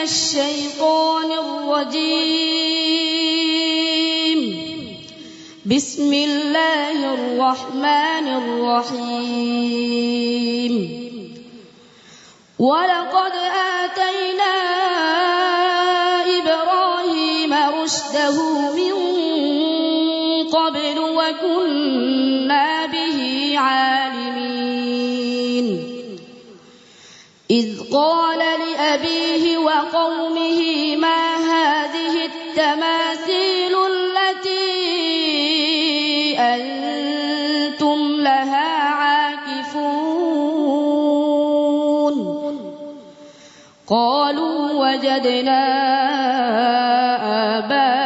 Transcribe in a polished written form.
الشيطان الرجيم. بسم الله الرحمن الرحيم. ولقد آتينا إبراهيم رشده من قبل وكنا به عالمين. إذ قال لأبيه وقومه ما هذه التماثيل التي أنتم لها عاكفون؟ قالوا وجدنا آباءنا